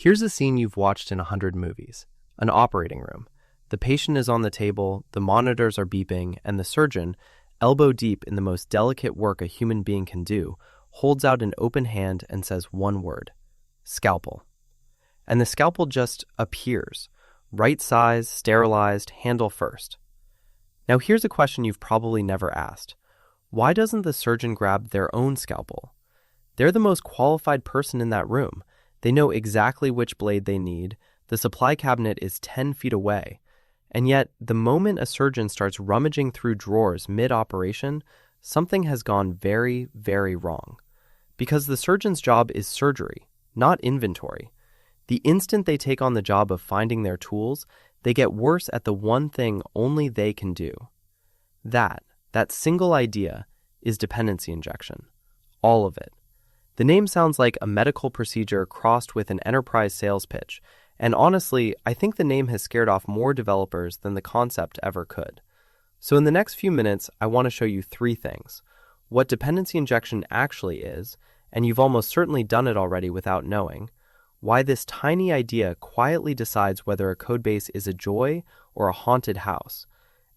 Here's a scene you've watched in 100 movies. An operating room. The patient is on the table, the monitors are beeping, and the surgeon, elbow deep in the most delicate work a human being can do, holds out an open hand and says one word: scalpel. And the scalpel just appears. Right size, sterilized, handle first. Now here's a question you've probably never asked. Why doesn't the surgeon grab their own scalpel? They're the most qualified person in that room. They know exactly which blade they need. The supply cabinet is 10 feet away. And yet, the moment a surgeon starts rummaging through drawers mid-operation, something has gone very, very wrong. Because the surgeon's job is surgery, not inventory. The instant they take on the job of finding their tools, they get worse at the one thing only they can do. That single idea is dependency injection. All of it. The name sounds like a medical procedure crossed with an enterprise sales pitch, and honestly, I think the name has scared off more developers than the concept ever could. So in the next few minutes, I want to show you 3 things. What dependency injection actually is, and you've almost certainly done it already without knowing. Why this tiny idea quietly decides whether a codebase is a joy or a haunted house,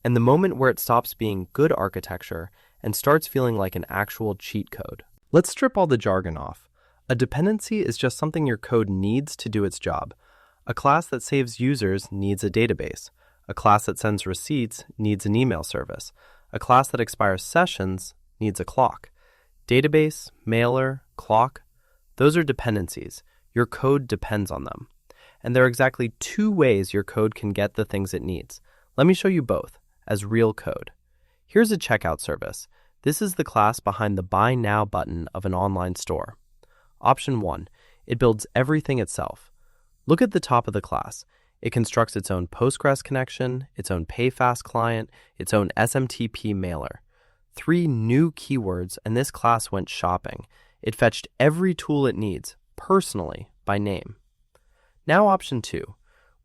and the moment where it stops being good architecture and starts feeling like an actual cheat code. Let's strip all the jargon off. A dependency is just something your code needs to do its job. A class that saves users needs a database. A class that sends receipts needs an email service. A class that expires sessions needs a clock. Database, mailer, clock, those are dependencies. Your code depends on them. And there are exactly 2 ways your code can get the things it needs. Let me show you both, as real code. Here's a checkout service. This is the class behind the Buy Now button of an online store. Option 1, it builds everything itself. Look at the top of the class. It constructs its own Postgres connection, its own PayFast client, its own SMTP mailer. 3 new keywords, and this class went shopping. It fetched every tool it needs, personally, by name. Now option 2.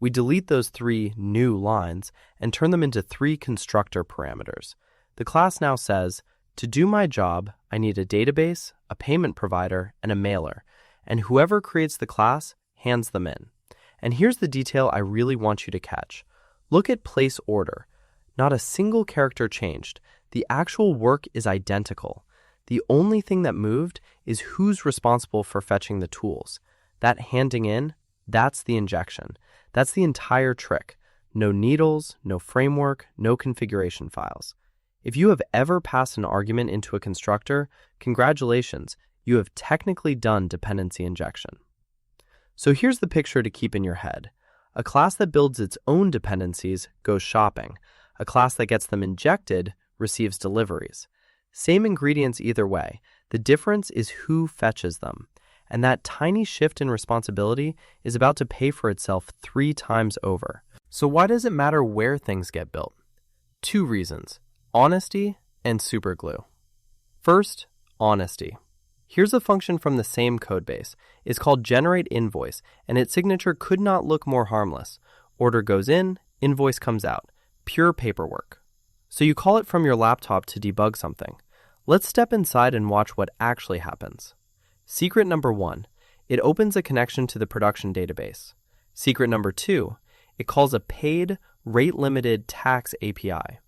We delete those 3 new lines and turn them into 3 constructor parameters. The class now says, to do my job, I need a database, a payment provider, and a mailer, and whoever creates the class hands them in. And here's the detail I really want you to catch. Look at place order. Not a single character changed. The actual work is identical. The only thing that moved is who's responsible for fetching the tools. That handing in, that's the injection. That's the entire trick. No needles, no framework, no configuration files. If you have ever passed an argument into a constructor, congratulations, you have technically done dependency injection. So here's the picture to keep in your head. A class that builds its own dependencies goes shopping. A class that gets them injected receives deliveries. Same ingredients either way. The difference is who fetches them. And that tiny shift in responsibility is about to pay for itself 3 times over. So why does it matter where things get built? 2 reasons: honesty and superglue. First, honesty. Here's a function from the same codebase. It's called generate invoice, and its signature could not look more harmless. Order goes in, invoice comes out. Pure paperwork. So you call it from your laptop to debug something. Let's step inside and watch what actually happens. Secret number 1, it opens a connection to the production database. Secret number 2, it calls a paid, rate-limited tax API.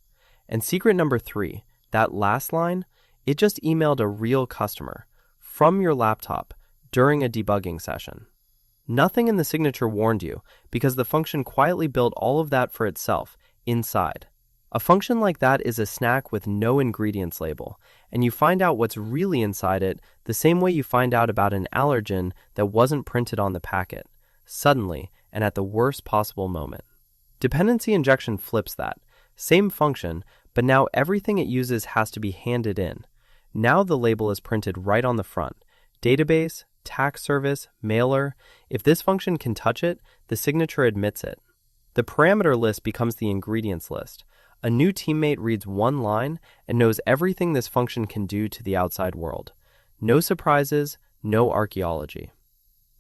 And secret number 3, that last line, it just emailed a real customer from your laptop during a debugging session. Nothing in the signature warned you because the function quietly built all of that for itself inside. A function like that is a snack with no ingredients label, and you find out what's really inside it the same way you find out about an allergen that wasn't printed on the packet, suddenly and at the worst possible moment. Dependency injection flips that. Same function, but now everything it uses has to be handed in. Now the label is printed right on the front. Database, tax service, mailer. If this function can touch it, the signature admits it. The parameter list becomes the ingredients list. A new teammate reads one line and knows everything this function can do to the outside world. No surprises, no archaeology.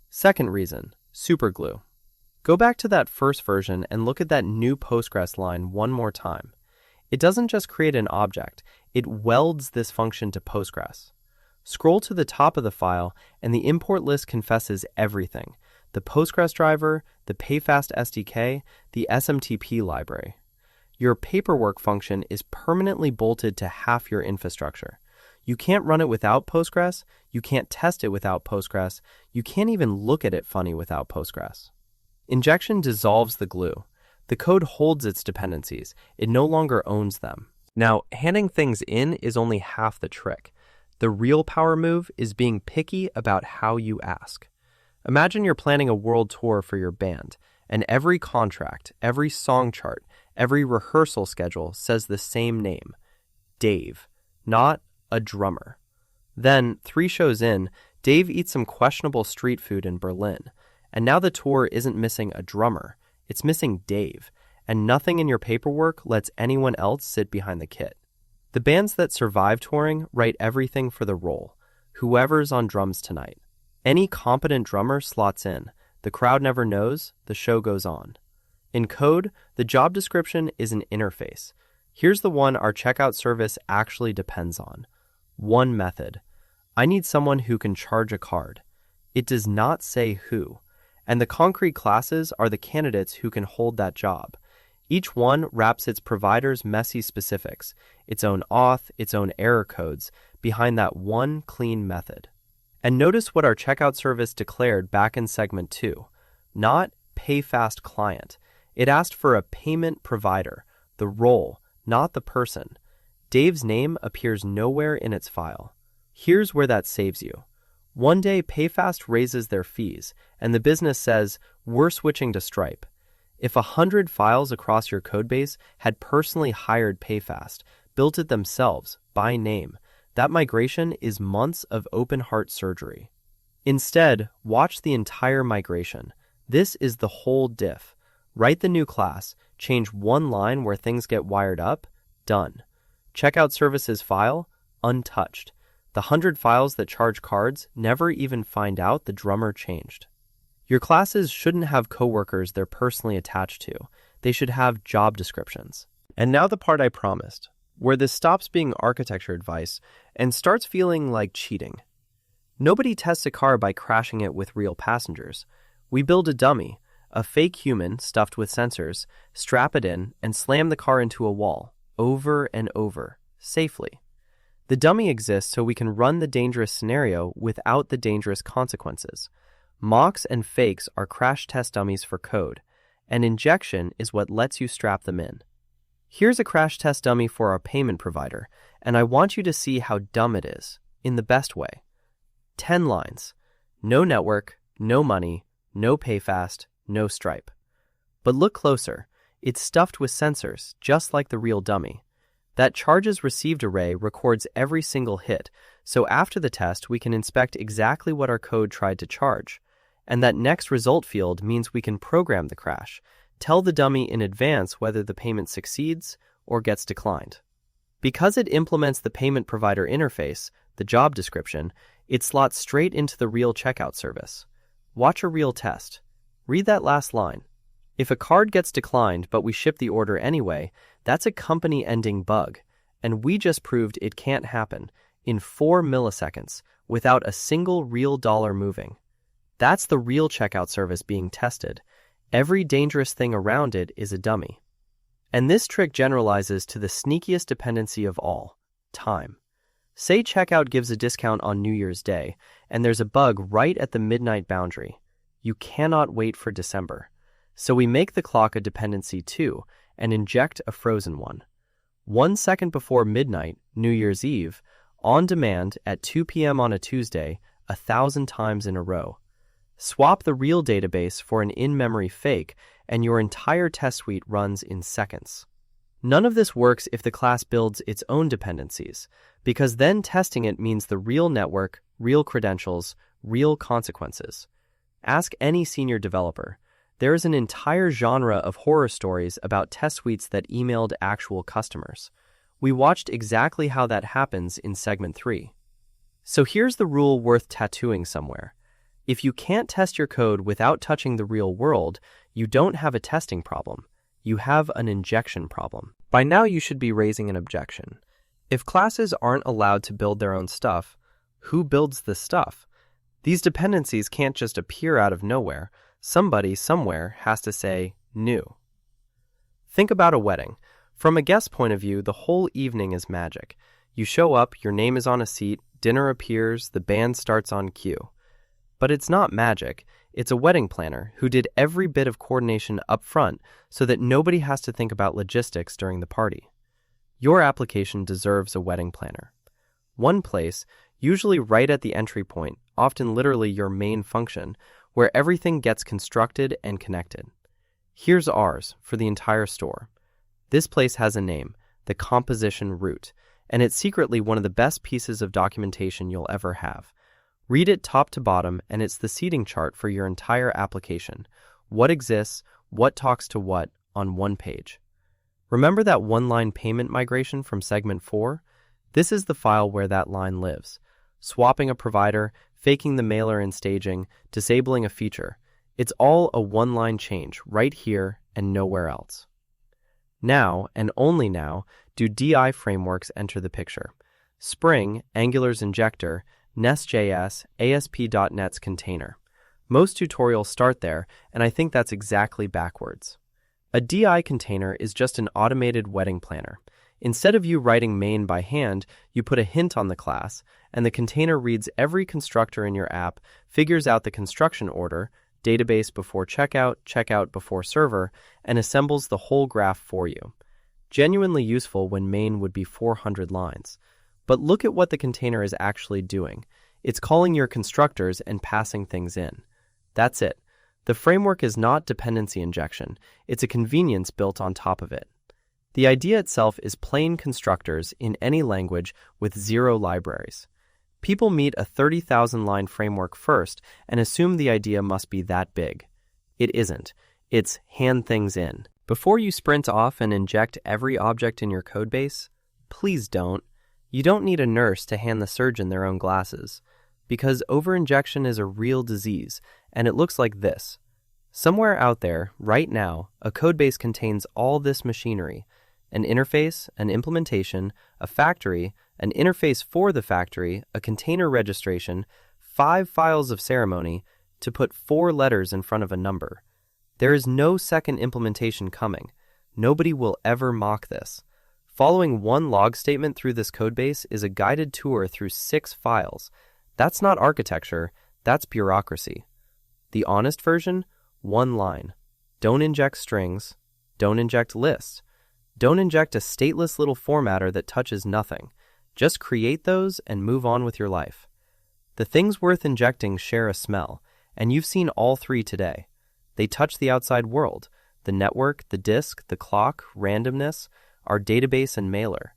Second reason, superglue. Go back to that first version and look at that new Postgres line one more time. It doesn't just create an object, it welds this function to Postgres. Scroll to the top of the file and the import list confesses everything. the Postgres driver, the PayFast SDK, the SMTP library. Your paperwork function is permanently bolted to half your infrastructure. You can't run it without Postgres, you can't test it without Postgres, you can't even look at it funny without Postgres. Injection dissolves the glue. The code holds its dependencies. It no longer owns them. Now, handing things in is only half the trick. The real power move is being picky about how you ask. Imagine you're planning a world tour for your band, and every contract, every song chart, every rehearsal schedule says the same name, Dave, not a drummer. Then, 3 shows in, Dave eats some questionable street food in Berlin, and now the tour isn't missing a drummer, it's missing Dave, and nothing in your paperwork lets anyone else sit behind the kit. The bands that survive touring write everything for the role, whoever's on drums tonight. Any competent drummer slots in, the crowd never knows, the show goes on. In code, the job description is an interface. Here's the one our checkout service actually depends on. One method. I need someone who can charge a card. It does not say who, and the concrete classes are the candidates who can hold that job. Each one wraps its provider's messy specifics, its own auth, its own error codes, behind that one clean method. And notice what our checkout service declared back in segment 2. Not PayFast client. It asked for a payment provider, the role, not the person. Dave's name appears nowhere in its file. Here's where that saves you. One day, PayFast raises their fees, and the business says, we're switching to Stripe. If 100 files across your codebase had personally hired PayFast, built it themselves, by name, that migration is months of open-heart surgery. Instead, watch the entire migration. This is the whole diff. Write the new class, change one line where things get wired up, done. Checkout services file, untouched. The 100 files that charge cards never even find out the drummer changed. Your classes shouldn't have coworkers they're personally attached to. They should have job descriptions. And now the part I promised, where this stops being architecture advice and starts feeling like cheating. Nobody tests a car by crashing it with real passengers. We build a dummy, a fake human stuffed with sensors, strap it in, and slam the car into a wall, over and over, safely. The dummy exists so we can run the dangerous scenario without the dangerous consequences. Mocks and fakes are crash test dummies for code, and injection is what lets you strap them in. Here's a crash test dummy for our payment provider, and I want you to see how dumb it is, in the best way. 10 lines. No network, no money, no PayFast, no Stripe. But look closer. It's stuffed with sensors, just like the real dummy. That charges received array records every single hit, so after the test we can inspect exactly what our code tried to charge. And that next result field means we can program the crash, tell the dummy in advance whether the payment succeeds or gets declined. Because it implements the payment provider interface, the job description, it slots straight into the real checkout service. Watch a real test. Read that last line. If a card gets declined but we ship the order anyway, that's a company-ending bug, and we just proved it can't happen in 4 milliseconds without a single real dollar moving. That's the real checkout service being tested. Every dangerous thing around it is a dummy. And this trick generalizes to the sneakiest dependency of all, time. Say checkout gives a discount on New Year's Day, and there's a bug right at the midnight boundary. You cannot wait for December. So we make the clock a dependency too, and inject a frozen one. 1 second before midnight, New Year's Eve, on demand at 2 p.m. on a Tuesday, 1,000 times in a row. Swap the real database for an in-memory fake, and your entire test suite runs in seconds. None of this works if the class builds its own dependencies, because then testing it means the real network, real credentials, real consequences. Ask any senior developer. There is an entire genre of horror stories about test suites that emailed actual customers. We watched exactly how that happens in segment 3. So here's the rule worth tattooing somewhere. If you can't test your code without touching the real world, you don't have a testing problem. You have an injection problem. By now you should be raising an objection. If classes aren't allowed to build their own stuff, who builds the stuff? These dependencies can't just appear out of nowhere. Somebody somewhere has to say new. Think about a wedding. From a guest point of view, the whole evening is magic. You show up, your name is on a seat, dinner appears, the band starts on cue. But it's not magic. It's a wedding planner who did every bit of coordination up front so that nobody has to think about logistics during the party. Your application deserves a wedding planner. One place, usually right at the entry point, often literally your main function, where everything gets constructed and connected. Here's ours for the entire store. This place has a name, the composition root, and it's secretly one of the best pieces of documentation you'll ever have. Read it top to bottom, and it's the seating chart for your entire application. What exists, what talks to what, on one page. Remember that one-line payment migration from segment 4? This is the file where that line lives. Swapping a provider, faking the mailer in staging, disabling a feature. It's all a one-line change right here and nowhere else. Now, and only now, do DI frameworks enter the picture. Spring, Angular's injector, Nest.js, ASP.NET's container. Most tutorials start there, and I think that's exactly backwards. A DI container is just an automated wedding planner. Instead of you writing main by hand, you put a hint on the class, and the container reads every constructor in your app, figures out the construction order, database before checkout, checkout before server, and assembles the whole graph for you. Genuinely useful when main would be 400 lines. But look at what the container is actually doing. It's calling your constructors and passing things in. That's it. The framework is not dependency injection. It's a convenience built on top of it. The idea itself is plain constructors in any language with 0 libraries. People meet a 30,000-line framework first and assume the idea must be that big. It isn't. It's hand things in. Before you sprint off and inject every object in your codebase, please don't. You don't need a nurse to hand the surgeon their own glasses, because overinjection is a real disease, and it looks like this. Somewhere out there, right now, a codebase contains all this machinery: an interface, an implementation, a factory, an interface for the factory, a container registration, 5 files of ceremony, to put 4 letters in front of a number. There is no second implementation coming. Nobody will ever mock this. Following one log statement through this codebase is a guided tour through 6 files. That's not architecture, that's bureaucracy. The honest version? 1 line. Don't inject strings. Don't inject lists. Don't inject a stateless little formatter that touches nothing. Just create those and move on with your life. The things worth injecting share a smell, and you've seen all 3 today. They touch the outside world: the network, the disk, the clock, randomness, our database and mailer.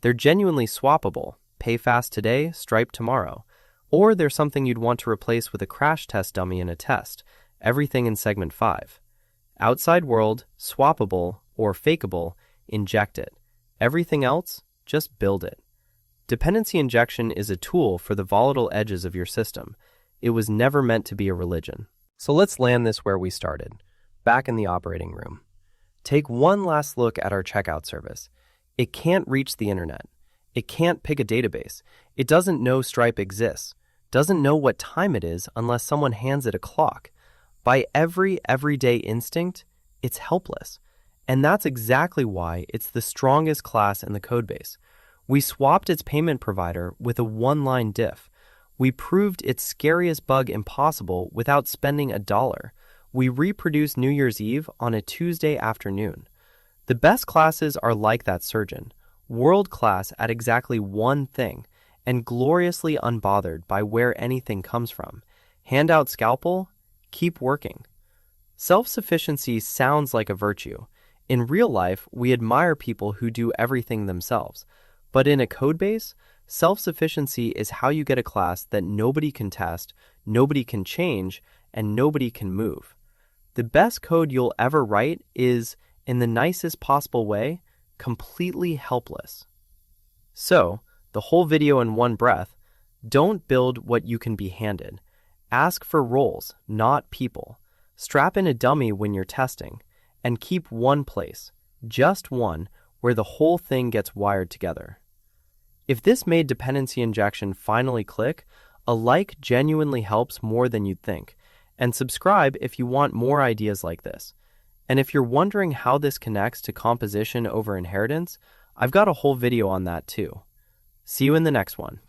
They're genuinely swappable. Pay fast today, Stripe tomorrow. Or they're something you'd want to replace with a crash test dummy in a test. Everything in segment 5. Outside world, swappable or fakeable, inject it. Everything else, just build it. Dependency injection is a tool for the volatile edges of your system. It was never meant to be a religion. So let's land this where we started, back in the operating room. Take one last look at our checkout service. It can't reach the internet. It can't pick a database. It doesn't know Stripe exists. Doesn't know what time it is unless someone hands it a clock. By every everyday instinct, it's helpless. And that's exactly why it's the strongest class in the codebase. We swapped its payment provider with a 1-line diff. We proved its scariest bug impossible without spending $1. We reproduced New Year's Eve on a Tuesday afternoon. The best classes are like that surgeon, world-class at exactly one thing, and gloriously unbothered by where anything comes from. Hand out scalpel, keep working. Self-sufficiency sounds like a virtue. In real life, we admire people who do everything themselves. But in a codebase, self-sufficiency is how you get a class that nobody can test, nobody can change, and nobody can move. The best code you'll ever write is, in the nicest possible way, completely helpless. So, the whole video in one breath: don't build what you can be handed. Ask for roles, not people. Strap in a dummy when you're testing, and keep one place, just one, where the whole thing gets wired together. If this made dependency injection finally click, a like genuinely helps more than you'd think. And subscribe if you want more ideas like this. And if you're wondering how this connects to composition over inheritance, I've got a whole video on that too. See you in the next one.